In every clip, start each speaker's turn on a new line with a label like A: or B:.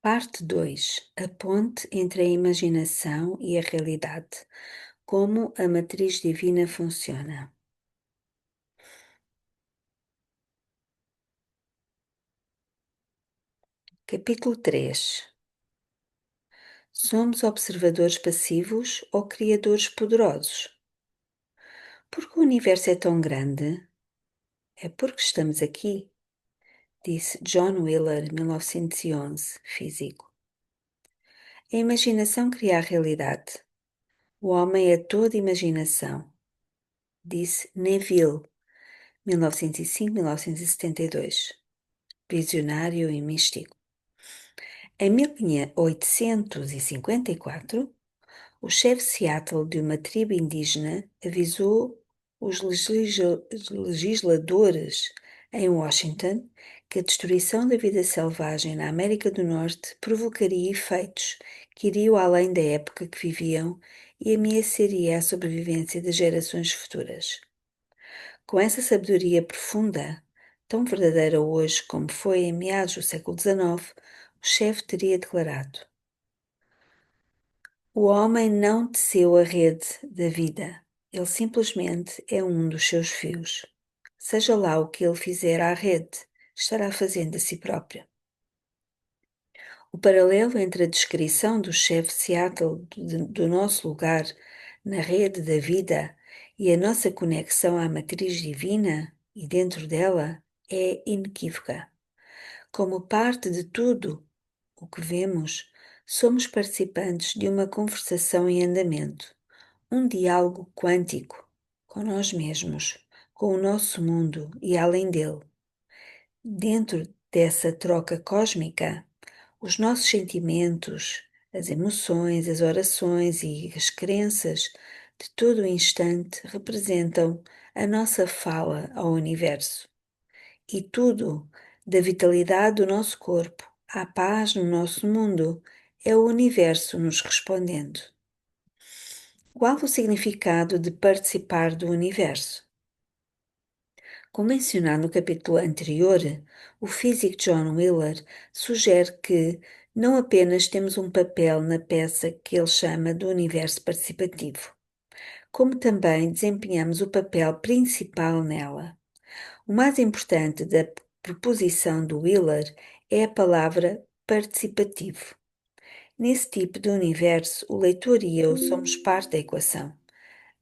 A: Parte 2: A ponte entre a imaginação e a realidade. Como a matriz divina funciona. Capítulo 3: Somos observadores passivos ou criadores poderosos? Porque o universo é tão grande? É porque estamos aqui, disse John Wheeler, 1911, físico. A imaginação cria a realidade. O homem é toda imaginação, disse Neville, 1905-1972. Visionário e místico. Em 1854, o chefe Seattle de uma tribo indígena avisou os legisladores em Washington que a destruição da vida selvagem na América do Norte provocaria efeitos que iriam além da época que viviam e ameaçaria a sobrevivência das gerações futuras. Com essa sabedoria profunda, tão verdadeira hoje como foi em meados do século XIX, o chefe teria declarado: o homem não teceu a rede da vida, ele simplesmente é um dos seus fios. Seja lá o que ele fizer à rede, estará fazendo a si próprio. O paralelo entre a descrição do chefe Seattle do nosso lugar na rede da vida e a nossa conexão à matriz divina e dentro dela é inequívoca. Como parte de tudo o que vemos, somos participantes de uma conversação em andamento, um diálogo quântico com nós mesmos, com o nosso mundo e além dele. Dentro dessa troca cósmica, os nossos sentimentos, as emoções, as orações e as crenças de todo o instante representam a nossa fala ao universo. E tudo, da vitalidade do nosso corpo à paz no nosso mundo, é o universo nos respondendo. Qual o significado de participar do universo? Como mencionado no capítulo anterior, o físico John Wheeler sugere que não apenas temos um papel na peça que ele chama do universo participativo, como também desempenhamos o papel principal nela. O mais importante da proposição do Wheeler é a palavra participativo. Nesse tipo de universo, o leitor e eu somos parte da equação.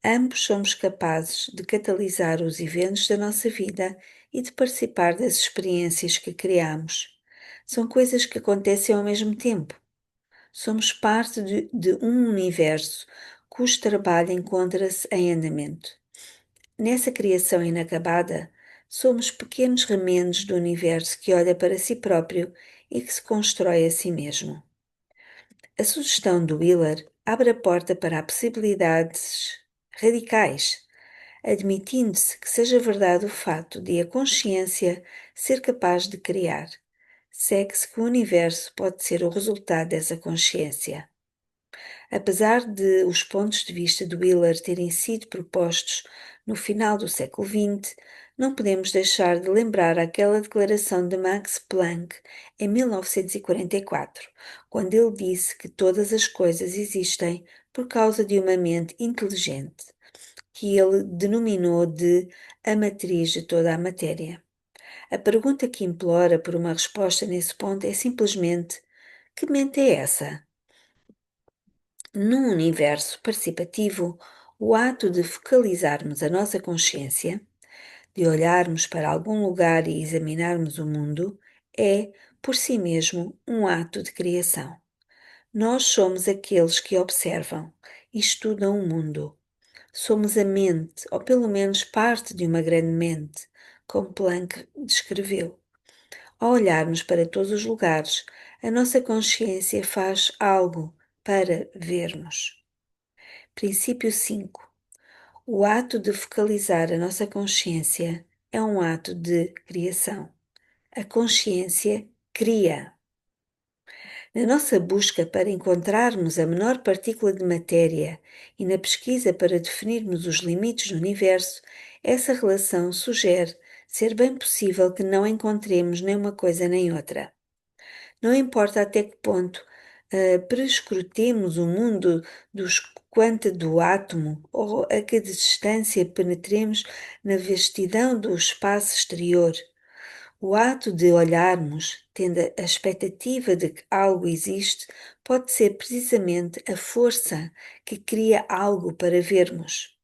A: Ambos somos capazes de catalisar os eventos da nossa vida e de participar das experiências que criamos. São coisas que acontecem ao mesmo tempo. Somos parte de um universo cujo trabalho encontra-se em andamento. Nessa criação inacabada, somos pequenos remendos do universo que olha para si próprio e que se constrói a si mesmo. A sugestão do Wheeler abre a porta para possibilidades radicais, admitindo-se que seja verdade o fato de a consciência ser capaz de criar. Segue-se que o universo pode ser o resultado dessa consciência. Apesar de os pontos de vista de Wheeler terem sido propostos no final do século XX, não podemos deixar de lembrar aquela declaração de Max Planck em 1944, quando ele disse que todas as coisas existem por causa de uma mente inteligente, que ele denominou de a matriz de toda a matéria. A pergunta que implora por uma resposta nesse ponto é simplesmente: que mente é essa? Num universo participativo, o ato de focalizarmos a nossa consciência, de olharmos para algum lugar e examinarmos o mundo, é, por si mesmo, um ato de criação. Nós somos aqueles que observam e estudam o mundo. Somos a mente, ou pelo menos parte de uma grande mente, como Planck descreveu. Ao olharmos para todos os lugares, a nossa consciência faz algo para vermos. Princípio 5. O ato de focalizar a nossa consciência é um ato de criação. A consciência cria. Na nossa busca para encontrarmos a menor partícula de matéria e na pesquisa para definirmos os limites do universo, essa relação sugere ser bem possível que não encontremos nem uma coisa nem outra. Não importa até que ponto prescrutemos o mundo dos quanta do átomo ou a que distância penetremos na vastidão do espaço exterior. O ato de olharmos, tendo a expectativa de que algo existe, pode ser precisamente a força que cria algo para vermos.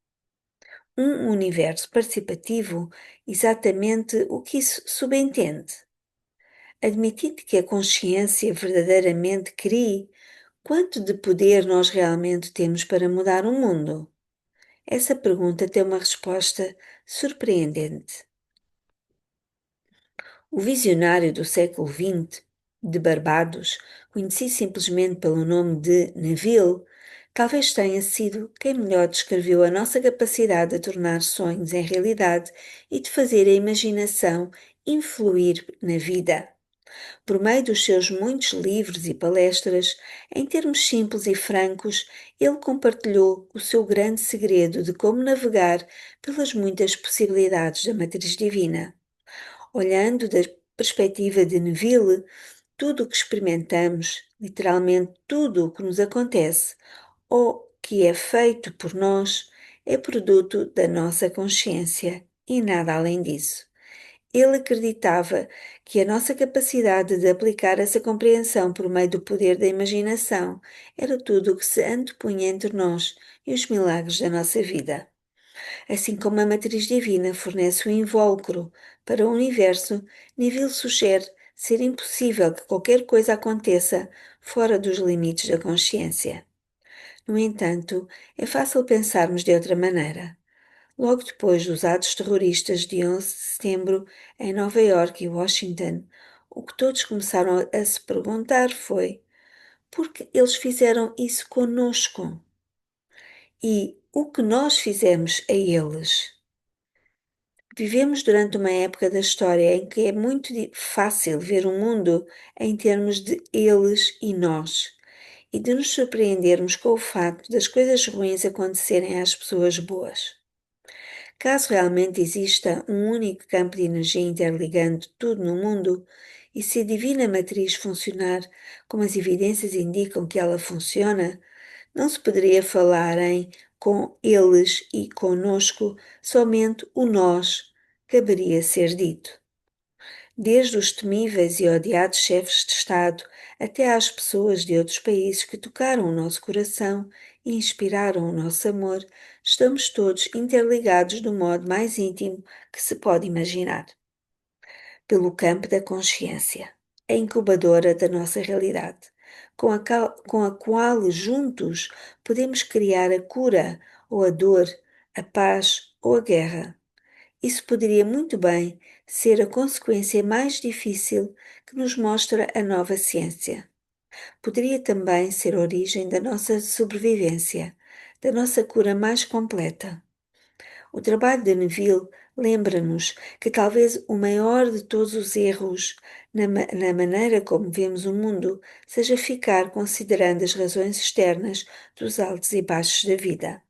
A: Um universo participativo, exatamente o que isso subentende. Admitindo que a consciência verdadeiramente crie, quanto de poder nós realmente temos para mudar o mundo? Essa pergunta tem uma resposta surpreendente. O visionário do século XX, de Barbados, conhecido simplesmente pelo nome de Neville, talvez tenha sido quem melhor descreveu a nossa capacidade de tornar sonhos em realidade e de fazer a imaginação influir na vida. Por meio dos seus muitos livros e palestras, em termos simples e francos, ele compartilhou o seu grande segredo de como navegar pelas muitas possibilidades da matriz divina. Olhando da perspectiva de Neville, tudo o que experimentamos, literalmente tudo o que nos acontece ou que é feito por nós, é produto da nossa consciência e nada além disso. Ele acreditava que a nossa capacidade de aplicar essa compreensão por meio do poder da imaginação era tudo o que se antepunha entre nós e os milagres da nossa vida. Assim como a matriz divina fornece o invólucro para o universo, Neville sugere ser impossível que qualquer coisa aconteça fora dos limites da consciência. No entanto, é fácil pensarmos de outra maneira. Logo depois dos atos terroristas de 11 de setembro em Nova York e Washington, o que todos começaram a se perguntar foi: por que eles fizeram isso conosco? E o que nós fizemos a eles? Vivemos durante uma época da história em que é muito fácil ver o mundo em termos de eles e nós, e de nos surpreendermos com o facto das coisas ruins acontecerem às pessoas boas. Caso realmente exista um único campo de energia interligando tudo no mundo, e se a divina matriz funcionar como as evidências indicam que ela funciona, não se poderia falar em com eles e conosco, somente o nós caberia ser dito. Desde os temíveis e odiados chefes de Estado até às pessoas de outros países que tocaram o nosso coração e inspiraram o nosso amor, estamos todos interligados do modo mais íntimo que se pode imaginar. Pelo campo da consciência, a incubadora da nossa realidade, com a qual juntos podemos criar a cura ou a dor, a paz ou a guerra. Isso poderia muito bem ser a consequência mais difícil que nos mostra a nova ciência. Poderia também ser a origem da nossa sobrevivência, da nossa cura mais completa. O trabalho de Neville lembra-nos que talvez o maior de todos os erros na maneira como vemos o mundo seja ficar considerando as razões externas dos altos e baixos da vida.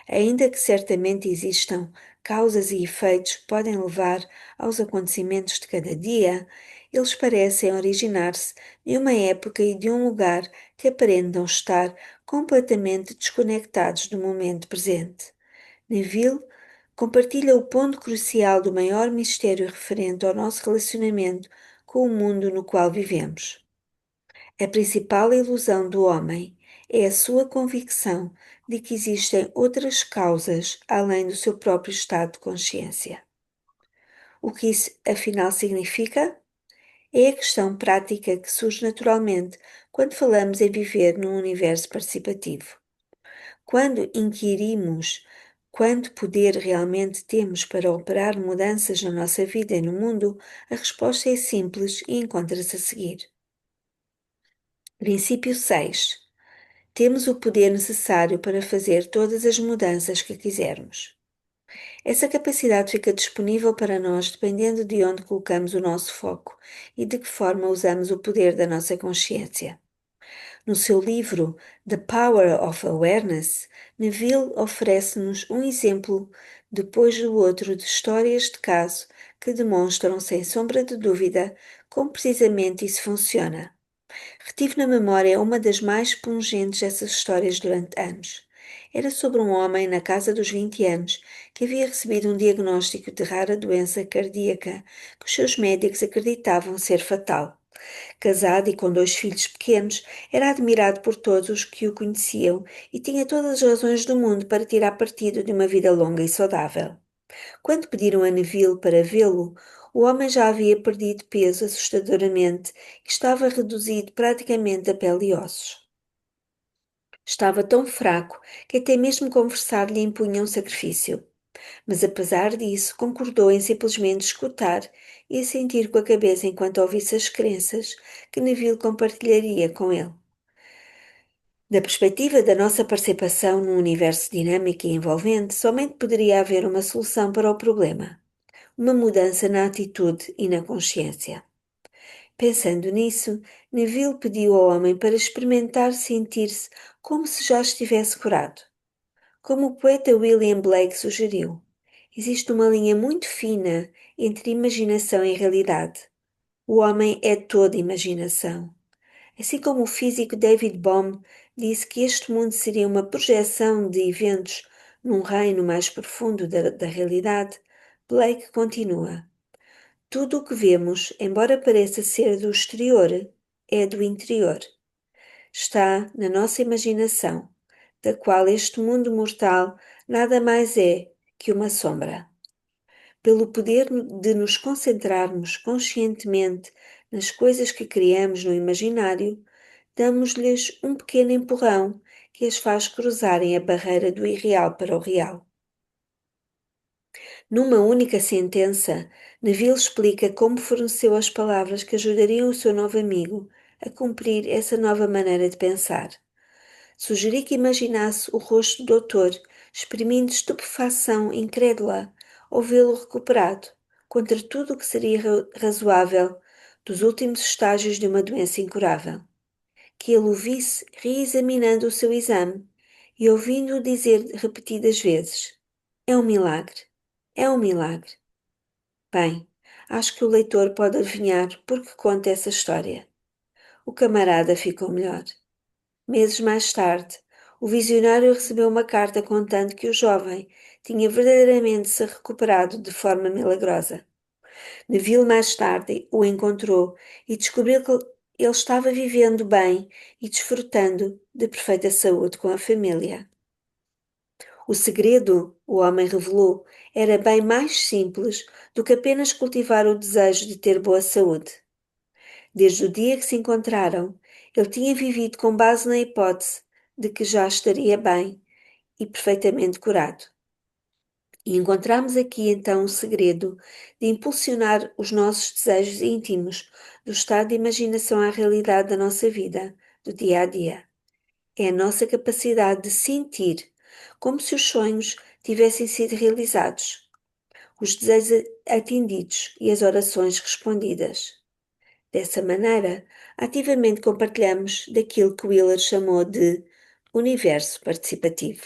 A: Ainda que certamente existam causas e efeitos que podem levar aos acontecimentos de cada dia, eles parecem originar-se de uma época e de um lugar que aparentam estar completamente desconectados do momento presente. Neville compartilha o ponto crucial do maior mistério referente ao nosso relacionamento com o mundo no qual vivemos. A principal ilusão do homem é a sua convicção de que existem outras causas além do seu próprio estado de consciência. O que isso afinal significa? É a questão prática que surge naturalmente quando falamos em viver num universo participativo. Quando inquirimos quanto poder realmente temos para operar mudanças na nossa vida e no mundo, a resposta é simples e encontra-se a seguir. Princípio 6. Temos o poder necessário para fazer todas as mudanças que quisermos. Essa capacidade fica disponível para nós dependendo de onde colocamos o nosso foco e de que forma usamos o poder da nossa consciência. No seu livro The Power of Awareness, Neville oferece-nos um exemplo depois do outro de histórias de caso que demonstram, sem sombra de dúvida, como precisamente isso funciona. Retive na memória uma das mais pungentes dessas histórias durante anos. Era sobre um homem na casa dos 20 anos que havia recebido um diagnóstico de rara doença cardíaca que os seus médicos acreditavam ser fatal. Casado e com 2 filhos pequenos, era admirado por todos os que o conheciam e tinha todas as razões do mundo para tirar partido de uma vida longa e saudável. Quando pediram a Neville para vê-lo, o homem já havia perdido peso assustadoramente e estava reduzido praticamente a pele e ossos. Estava tão fraco que até mesmo conversar lhe impunha um sacrifício. Mas apesar disso, concordou em simplesmente escutar e assentir com a cabeça enquanto ouvisse as crenças que Neville compartilharia com ele. Da perspectiva da nossa participação num universo dinâmico e envolvente, somente poderia haver uma solução para o problema: uma mudança na atitude e na consciência. Pensando nisso, Neville pediu ao homem para experimentar sentir-se como se já estivesse curado. Como o poeta William Blake sugeriu, existe uma linha muito fina entre imaginação e realidade. O homem é toda imaginação. Assim como o físico David Bohm disse que este mundo seria uma projeção de eventos num reino mais profundo da realidade, Blake continua: tudo o que vemos, embora pareça ser do exterior, é do interior. Está na nossa imaginação, da qual este mundo mortal nada mais é que uma sombra. Pelo poder de nos concentrarmos conscientemente nas coisas que criamos no imaginário, damos-lhes um pequeno empurrão que as faz cruzarem a barreira do irreal para o real. Numa única sentença, Neville explica como forneceu as palavras que ajudariam o seu novo amigo a cumprir essa nova maneira de pensar. Sugeri que imaginasse o rosto do doutor, exprimindo estupefação incrédula ao vê-lo recuperado, contra tudo o que seria razoável dos últimos estágios de uma doença incurável. Que ele o visse reexaminando o seu exame e ouvindo-o dizer repetidas vezes: é um milagre, é um milagre. Bem, acho que o leitor pode adivinhar por que conta essa história. O camarada ficou melhor. Meses mais tarde, o visionário recebeu uma carta contando que o jovem tinha verdadeiramente se recuperado de forma milagrosa. Neville mais tarde o encontrou e descobriu que ele estava vivendo bem e desfrutando de perfeita saúde com a família. O segredo, o homem revelou, era bem mais simples do que apenas cultivar o desejo de ter boa saúde. Desde o dia que se encontraram, ele tinha vivido com base na hipótese de que já estaria bem e perfeitamente curado. E encontramos aqui então o segredo de impulsionar os nossos desejos íntimos do estado de imaginação à realidade da nossa vida, do dia a dia. É a nossa capacidade de sentir como se os sonhos tivessem sido realizados, os desejos atendidos e as orações respondidas. Dessa maneira, ativamente compartilhamos daquilo que Wheeler chamou de universo participativo.